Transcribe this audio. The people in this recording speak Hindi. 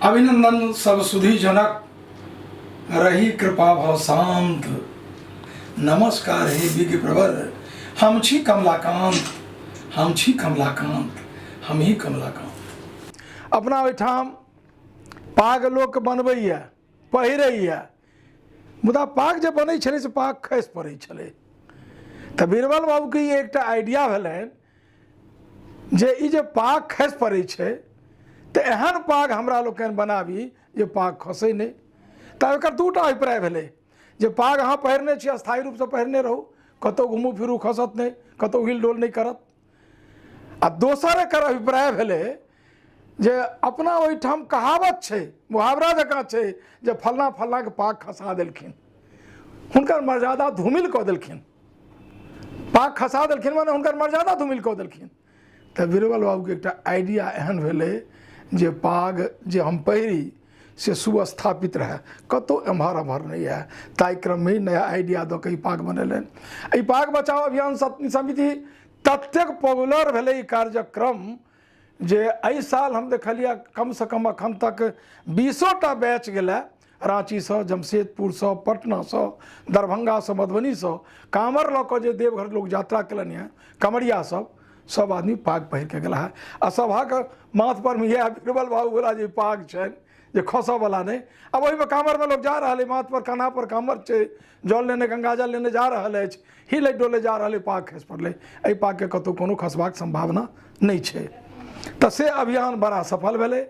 अभिनंदन सब सुधी जनक, रही कृपा भाव शांत। नमस्कार हे विज्ञ प्रवर, हम छी कमलाकांत, हम छी कमलाकांत, हम ही कमलाकांत। अपना ओहिठाम पाग लोक बनबैया, पहिरैया, मुदा पाग जे बनै छलै से पाग खसि पड़ै छलै। तऽ बीरबल बाबूके ई एकटा आइडिया भेलनि जे ई जे पाग खसि पड़ै छै तऽ एहन पाग हमरा लोकनि बनाबी जे पाग खसै नहि। तऽ एकर दूटा अभिप्राय भेलै जे पाग अहाँ पहिरने छी, स्थायी रूपसँ पहिरने रहू, कतहु घुमू फिरू खसत नहि, कतहु हिलडोल नहि करत। आ दोसर एकर अभिप्राय भेलै जे अपना ओहिठाम कहावत छै, मुहावरा जकाँ छै जे फल्लाँ फल्लाँके पाग खसा देलखिन, हुनकर मर्यादा धूमिल कऽ देलखिन। पाग खसा देलखिन माने हुनकर मर्यादा धूमिल कऽ देलखिन। तऽ बीरबल बाबूके एकटा आइडिया एहन भेलै जे पाग जे हम पहिरी से सुस्थापित रहै, कतहु एम्हर एम्हर नहि है। ताहि क्रममे ही नया आइडिया दऽ कऽ ई पाग बनेलनि। एहि पाग बचाओ अभियान समिति ततेक पॉपुलर भेलै ई कार्यक्रम जे एहि साल हम देखलिए कमसँ कम एखन तक 20टा बैच गेलै, राँचीसँ, जमशेदपुरसँ, पटनासँ, दरभंगासँ, मधुबनीसँ काँवर लऽ कऽ जे देवघर लोक यात्रा कयलनि हैं, कमरिया सब आदमी पाग पहिर कऽ गेला है। आ सभक माथपर में इएह बीरबल बाबूवला जे पाग छनि जे खसऽवला नहि। अब ओहिमे काँवरमे लोक जा रहल है, माथपर कान्हापर काँवर छै, जल लेने गंगाजल लेने जा रहल अछि, हिले डोले जा रहल है, पाग खसि पड़लै। एहि पागके कतहु कोनो खसबाक संभावना नहि छै। तऽ से अभियान बड़ा सफल भेलै।